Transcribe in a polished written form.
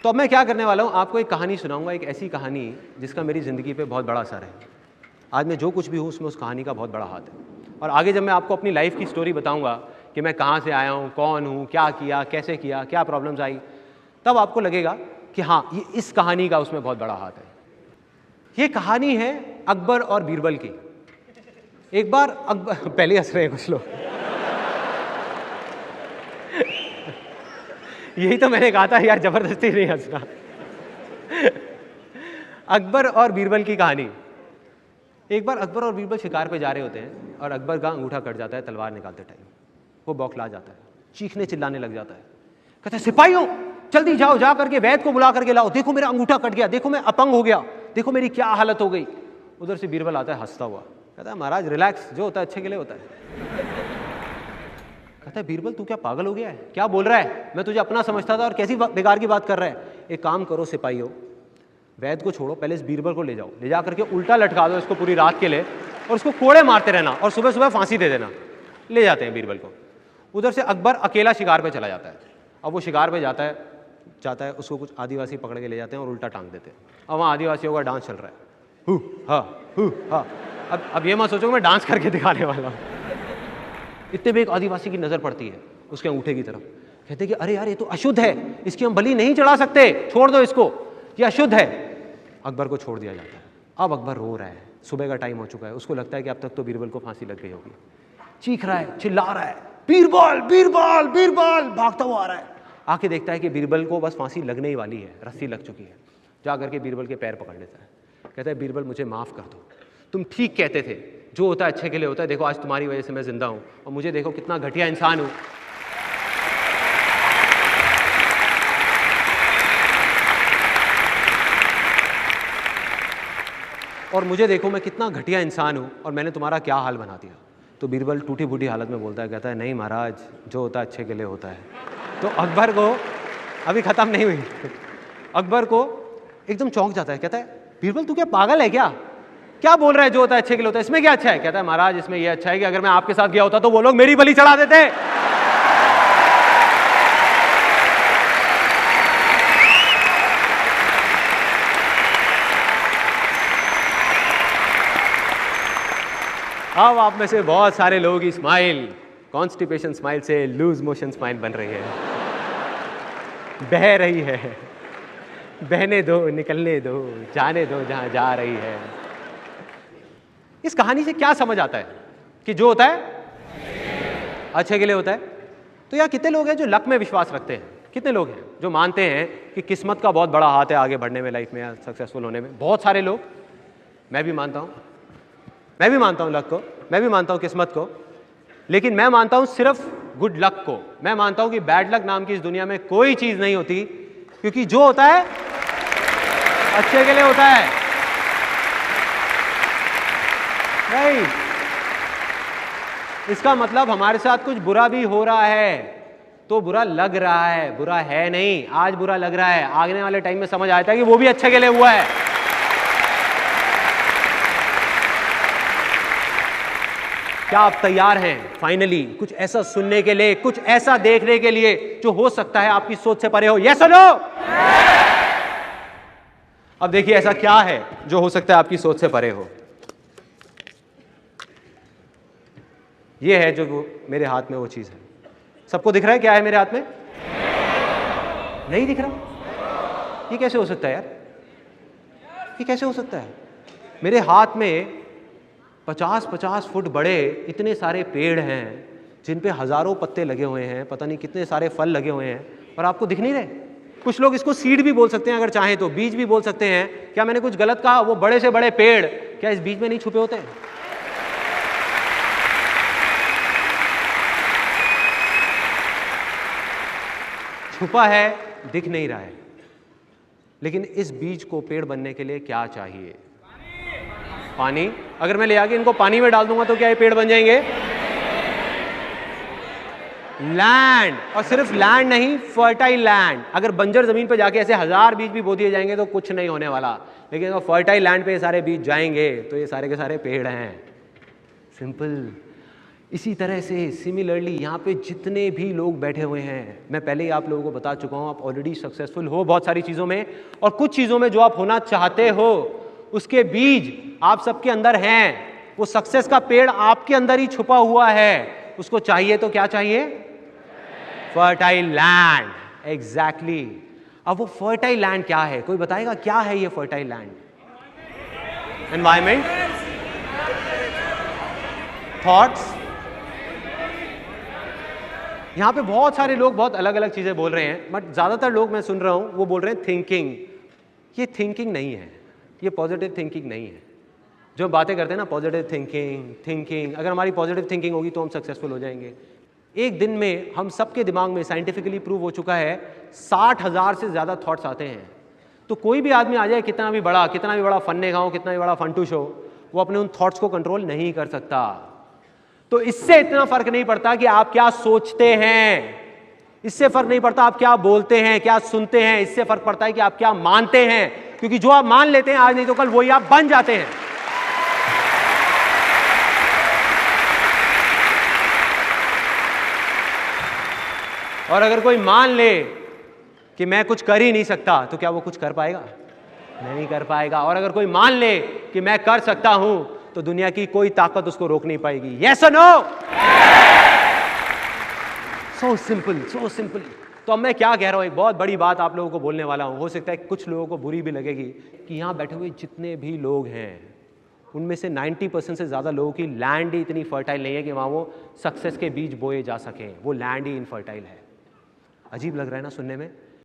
तो अब मैं क्या करने वाला हूँ, आपको एक कहानी सुनाऊंगा, एक ऐसी कहानी जिसका मेरी ज़िंदगी पे बहुत बड़ा असर है। आज मैं जो कुछ भी हूँ उसमें उस कहानी का बहुत बड़ा हाथ है। और आगे जब मैं आपको अपनी लाइफ की स्टोरी बताऊंगा कि मैं कहाँ से आया हूँ, कौन हूँ, क्या किया, कैसे किया, क्या प्रॉब्लम्स आई, तब आपको लगेगा कि हाँ, ये इस कहानी का उसमें बहुत बड़ा हाथ है। ये कहानी है अकबर और बीरबल की। एक बार अकबर पहले हंस रहे हैं कुछ लोग यही तो मैंने कहा था यार, जबरदस्ती नहीं हंसना अकबर और बीरबल की कहानी। एक बार अकबर और बीरबल शिकार पे जा रहे होते हैं और अकबर का अंगूठा कट जाता है तलवार निकालते टाइम। वो बौखला जाता है, चीखने चिल्लाने लग जाता है, कहता है सिपाहियों जल्दी जाओ, जा करके वैद्य को बुला करके लाओ, देखो मेरा अंगूठा कट गया, देखो मैं अपंग हो गया, देखो मेरी क्या हालत हो गई। उधर से बीरबल आता है हंसता हुआ, कहता है महाराज रिलैक्स, जो होता है अच्छे के लिए होता है। कहता है बीरबल तू क्या पागल हो गया है, क्या बोल रहा है, मैं तुझे अपना समझता था और कैसी बेकार की बात कर रहा है। एक काम करो सिपाहियों, वैद्य को छोड़ो, पहले इस बीरबल को ले जाओ, ले जा करके उल्टा लटका दो इसको पूरी रात के लिए और उसको कोड़े मारते रहना और सुबह सुबह फांसी दे देना। ले जाते हैं बीरबल को। उधर से अकबर अकेला शिकार पे चला जाता है। अब वो शिकार पे जाता है, उसको कुछ आदिवासी पकड़ के ले जाते हैं और उल्टा टांग देते हैं। अब वहाँ आदिवासियों का डांस चल रहा है, हु हा। अब ये मत सोचो मैं डांस करके दिखाने वाला हूँ। इतने में एक आदिवासी की नजर पड़ती है उसके अंगूठे की तरफ, कहते कि अरे यार ये तो अशुद्ध है, इसकी हम बलि नहीं चढ़ा सकते, छोड़ दो इसको, ये अशुद्ध है। अकबर को छोड़ दिया जाता है। अब अकबर रो रहा है, सुबह का टाइम हो चुका है, उसको लगता है कि अब तक तो बीरबल को फांसी लग गई होगी। चीख रहा है, चिल्ला रहा है, बीरबल बीरबल बीरबल, भागता हुआ आ रहा है। आके देखता है कि बीरबल को बस फांसी लगने ही वाली है, रस्सी लग चुकी है। जा करके बीरबल के पैर पकड़ लेता है, कहता है बीरबल मुझे माफ कर दो, तुम ठीक कहते थे, जो होता है अच्छे के लिए होता है, देखो आज तुम्हारी वजह से मैं जिंदा हूं और मुझे देखो कितना घटिया इंसान हूं। और मुझे देखो मैं कितना घटिया इंसान हूं और मैंने तुम्हारा क्या हाल बना दिया। तो बीरबल टूटी फूटी हालत में बोलता है, कहता है नहीं महाराज, जो होता है अच्छे के लिए होता है। तो अकबर को अभी खत्म नहीं हुई, अकबर को एकदम चौंक जाता है, कहता है बीरबल तू क्या पागल है क्या बोल रहा है, जो होता है अच्छे के लिए होता है, इसमें क्या अच्छा है। कहता है महाराज इसमें यह अच्छा है कि अगर मैं आपके साथ गया होता तो वो लोग मेरी बलि चढ़ा देते। अब आप में से बहुत सारे लोगों की स्माइल कॉन्स्टिपेशन स्माइल से लूज मोशन स्माइल बन रही है, बह रही है। बहने दो, निकलने दो, जाने दो जहां जा रही है। इस कहानी से क्या समझ आता है कि जो होता है अच्छे के लिए होता है। तो यार कितने लोग हैं जो लक में विश्वास रखते हैं, कितने लोग हैं जो मानते हैं कि किस्मत का बहुत बड़ा हाथ है आगे बढ़ने में, लाइफ में या सक्सेसफुल होने में। बहुत सारे लोग, मैं भी मानता हूं लक को, मैं भी मानता हूं किस्मत को, लेकिन मैं मानता हूं सिर्फ गुड लक को। मैं मानता हूं कि बैड लक नाम की इस दुनिया में कोई चीज नहीं होती, क्योंकि जो होता है अच्छे के लिए होता है। नहीं, इसका मतलब हमारे साथ कुछ बुरा भी हो रहा है तो बुरा लग रहा है, बुरा है नहीं। आज बुरा लग रहा है, आगने वाले टाइम में समझ आता है कि वो भी अच्छे के लिए हुआ है। क्या आप तैयार हैं फाइनली कुछ ऐसा सुनने के लिए, कुछ ऐसा देखने के लिए जो हो सकता है आपकी सोच से परे हो? यस और नो? अब देखिए ऐसा क्या है जो हो सकता है आपकी सोच से परे हो। ये है जो वो मेरे हाथ में वो चीज है। सबको दिख रहा है क्या है मेरे हाथ में? नहीं दिख रहा? ये कैसे हो सकता है यार, ये कैसे हो सकता है? मेरे हाथ में 50-50 फुट बड़े इतने सारे पेड़ हैं जिन पे हजारों पत्ते लगे हुए हैं, पता नहीं कितने सारे फल लगे हुए हैं, और आपको दिख नहीं रहे। कुछ लोग इसको सीड भी बोल सकते हैं, अगर चाहें तो बीज भी बोल सकते हैं। क्या मैंने कुछ गलत कहा? वो बड़े से बड़े पेड़ क्या इस बीज में नहीं छुपे होते हैं? छुपा है, दिख नहीं रहा है। लेकिन इस बीज को पेड़ बनने के लिए क्या चाहिए? पानी। अगर मैं ले आके इनको पानी में डाल दूंगा तो क्या ये पेड़ बन जाएंगे? लैंड, और सिर्फ लैंड नहीं, फर्टाइल लैंड। अगर बंजर जमीन पे जाके ऐसे 1000 बीज भी बो दिए जाएंगे तो कुछ नहीं होने वाला, लेकिन अगर फर्टाइल लैंड पे ये सारे बीज जाएंगे तो ये सारे के सारे पेड़ हैं। सिंपल। इसी तरह से सिमिलरली यहाँ पे जितने भी लोग बैठे हुए हैं, मैं पहले ही आप लोगों को बता चुका हूँ, आप ऑलरेडी सक्सेसफुल हो बहुत सारी चीज़ों में, और कुछ चीज़ों में जो आप होना चाहते हो उसके बीज आप सबके अंदर हैं। वो सक्सेस का पेड़ आपके अंदर ही छुपा हुआ है। उसको चाहिए तो क्या चाहिए? Fertile land. एग्जैक्टली। अब वो फर्टाइल लैंड क्या है? कोई बताएगा क्या है ये फर्टाइल लैंड? Environment, thoughts. यहां पे बहुत सारे लोग बहुत अलग अलग चीजें बोल रहे हैं, बट ज्यादातर लोग मैं सुन रहा हूं वो बोल रहे हैं थिंकिंग। ये थिंकिंग नहीं है, ये पॉजिटिव थिंकिंग नहीं है। जो बातें करते हैं ना पॉजिटिव थिंकिंग, अगर हमारी पॉजिटिव थिंकिंग होगी तो हम सक्सेसफुल हो जाएंगे। एक दिन में हम सबके दिमाग में साइंटिफिकली प्रूव हो चुका है 60,000 से ज़्यादा थॉट्स आते हैं। तो कोई भी आदमी आ जाए, कितना भी बड़ा फन्ने का हो, कितना भी बड़ा फंटूश हो, वो अपने उन थॉट्स को कंट्रोल नहीं कर सकता। तो इससे इतना फर्क नहीं पड़ता कि आप क्या सोचते हैं, इससे फर्क नहीं पड़ता आप क्या बोलते हैं, क्या सुनते हैं, इससे फर्क पड़ता है कि आप क्या मानते हैं। क्योंकि जो आप मान लेते हैं आज नहीं तो कल वही आप बन जाते हैं। और अगर कोई मान ले कि मैं कुछ कर ही नहीं सकता, तो क्या वो कुछ कर पाएगा? नहीं कर पाएगा। और अगर कोई मान ले कि मैं कर सकता हूं, तो दुनिया की कोई ताकत उसको रोक नहीं पाएगी। यस और no? So simple, so simple. तो अब मैं क्या कह रहा हूं, एक बहुत बड़ी बात आप लोगों को बोलने वाला हूं। हो सकता है कुछ लोगों को बुरी भी लगेगी कि यहां बैठे हुए जितने भी लोग हैं उनमें से 90% से ज़्यादा लोगों की लैंड ही इतनी फर्टाइल नहीं है कि वहाँ वो सक्सेस के बीज बोए जा सकें। वो लैंड ही इनफर्टाइल है। अजीब लग रहा है ना सुनने में?